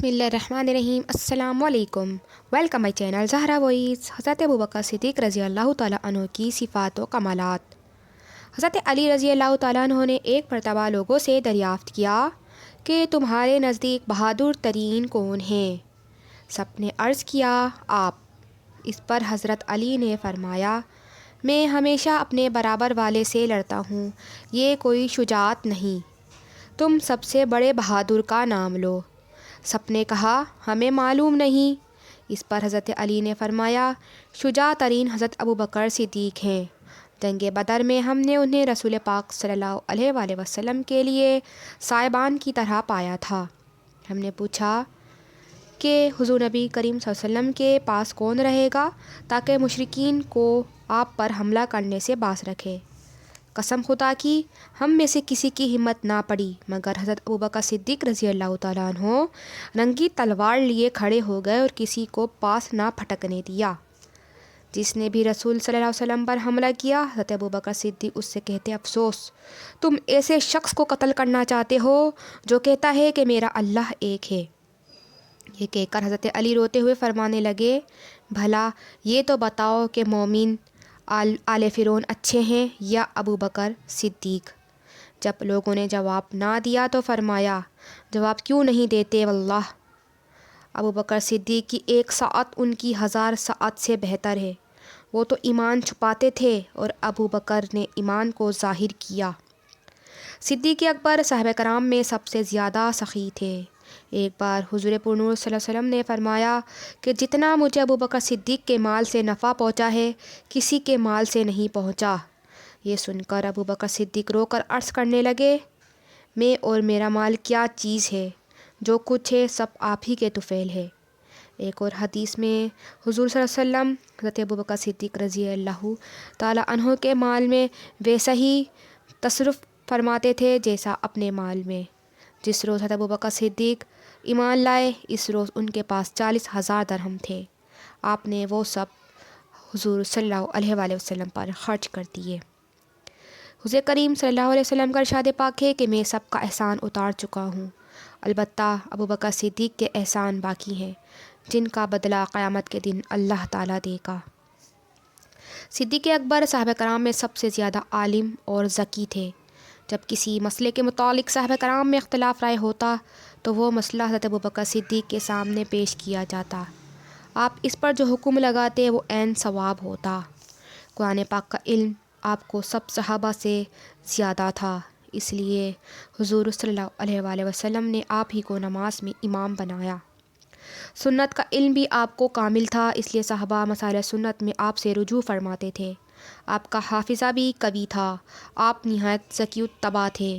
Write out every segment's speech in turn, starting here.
بسم اللہ الرحمن الرحیم۔ السلام علیکم، welcome my channel Zahra voice. حضرت ابوبکر صدیق رضی اللہ تعالیٰ عنہ کی صفات و کمالات۔ حضرت علی رضی اللہ تعالیٰ عنہ نے ایک مرتبہ لوگوں سے دریافت کیا کہ تمہارے نزدیک بہادر ترین کون ہیں؟ سب نے عرض کیا آپ۔ اس پر حضرت علی نے فرمایا میں ہمیشہ اپنے برابر والے سے لڑتا ہوں، یہ کوئی شجاعت نہیں، تم سب سے بڑے بہادر کا نام لو۔ سب نے کہا ہمیں معلوم نہیں۔ اس پر حضرت علی نے فرمایا شجاع ترین حضرت ابوبکر صدیق ہیں، جنگ بدر میں ہم نے انہیں رسول پاک صلی اللہ علیہ وآلہ وسلم کے لیے سائبان کی طرح پایا تھا۔ ہم نے پوچھا کہ حضور نبی کریم صلی اللہ علیہ وسلم کے پاس کون رہے گا تاکہ مشرکین کو آپ پر حملہ کرنے سے باز رکھے؟ قسم خدا کی ہم میں سے کسی کی ہمت نہ پڑی مگر حضرت ابوبکر صدیق رضی اللہ تعالیٰ عنہ رنگی تلوار لیے کھڑے ہو گئے اور کسی کو پاس نہ پھٹکنے دیا۔ جس نے بھی رسول صلی اللہ علیہ وسلم پر حملہ کیا حضرت ابوبکر صدیق اس سے کہتے افسوس، تم ایسے شخص کو قتل کرنا چاہتے ہو جو کہتا ہے کہ میرا اللہ ایک ہے۔ یہ کہہ کر حضرت علی روتے ہوئے فرمانے لگے بھلا یہ تو بتاؤ کہ مومن آل فرعون اچھے ہیں یا ابوبکر صدیق؟ جب لوگوں نے جواب نہ دیا تو فرمایا جواب کیوں نہیں دیتے؟ واللہ ابوبکر صدیق کی 1 ساعت ان کی 1000 ساعت سے بہتر ہے۔ وہ تو ایمان چھپاتے تھے اور ابوبکر نے ایمان کو ظاہر کیا۔ صدیق اکبر صحابہ کرام میں سب سے زیادہ سخی تھے۔ ایک بار حضور پرنور صلی اللہ علیہ وسلم نے فرمایا کہ جتنا مجھے ابوبکر صدیق کے مال سے نفع پہنچا ہے کسی کے مال سے نہیں پہنچا۔ یہ سن کر ابوبکر صدیق رو کر عرض کرنے لگے میں اور میرا مال کیا چیز ہے، جو کچھ ہے سب آپ ہی کے طفیل ہے۔ ایک اور حدیث میں حضور صلی اللہ علیہ وسلم حضرت ابوبکر صدیق رضی اللہ تعالیٰ عنہ کے مال میں ویسا ہی تصرف فرماتے تھے جیسا اپنے مال میں۔ جس روز حضرت ابوبکر صدیق ایمان لائے اس روز ان کے پاس 40,000 درہم تھے۔ آپ نے وہ سب حضور صلی اللہ علیہ وآلہ وسلم پر خرچ کر دیے۔ حضور کریم صلی اللہ علیہ وسلم کا ارشاد پاک ہے کہ میں سب کا احسان اتار چکا ہوں، البتہ ابوبکر صدیق کے احسان باقی ہیں جن کا بدلہ قیامت کے دن اللہ تعالیٰ دے گا۔ صدیق اکبر صحابہ کرام میں سب سے زیادہ عالم اور ذکی تھے۔ جب کسی مسئلے کے متعلق صحابہ کرام میں اختلاف رائے ہوتا تو وہ مسئلہ حضرت ابوبکر صدیق کے سامنے پیش کیا جاتا۔ آپ اس پر جو حکم لگاتے وہ عین ثواب ہوتا۔ قرآن پاک کا علم آپ کو سب صحابہ سے زیادہ تھا، اس لیے حضور صلی اللہ علیہ وآلہ وسلم نے آپ ہی کو نماز میں امام بنایا۔ سنت کا علم بھی آپ کو کامل تھا، اس لیے صحابہ مسائل سنت میں آپ سے رجوع فرماتے تھے۔ آپ کا حافظہ بھی قوی تھا، آپ نہایت ذکی الطبع تھے۔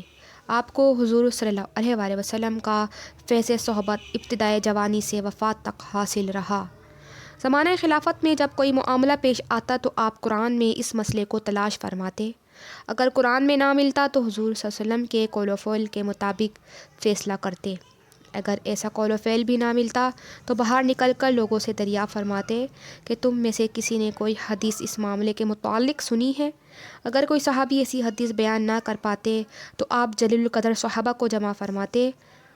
آپ کو حضور صلی اللہ علیہ وآلہ وسلم کا فیض صحبت ابتدائے جوانی سے وفات تک حاصل رہا۔ زمانہ خلافت میں جب کوئی معاملہ پیش آتا تو آپ قرآن میں اس مسئلے کو تلاش فرماتے۔ اگر قرآن میں نہ ملتا تو حضور صلی اللہ علیہ وسلم کے قول و فعل کے مطابق فیصلہ کرتے۔ اگر ایسا قول و فعل بھی نہ ملتا تو باہر نکل کر لوگوں سے دریافت فرماتے کہ تم میں سے کسی نے کوئی حدیث اس معاملے کے متعلق سنی ہے؟ اگر کوئی صحابی ایسی حدیث بیان نہ کر پاتے تو آپ جلیل القدر صحابہ کو جمع فرماتے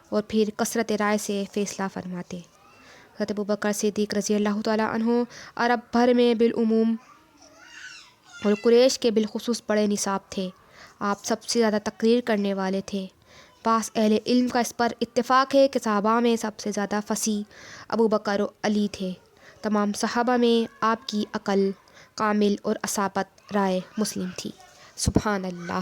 اور پھر کثرت رائے سے فیصلہ فرماتے۔ حضرت ابوبکر صدیق رضی اللہ تعالیٰ عنہ عرب بھر میں بالعموم اور قریش کے بالخصوص بڑے نصاب تھے۔ آپ سب سے زیادہ تقریر کرنے والے تھے۔ بعض اہل علم کا اس پر اتفاق ہے کہ صحابہ میں سب سے زیادہ فصیح ابوبکر و علی تھے۔ تمام صحابہ میں آپ کی عقل کامل اور اصابت رائے مسلم تھی۔ سبحان اللہ۔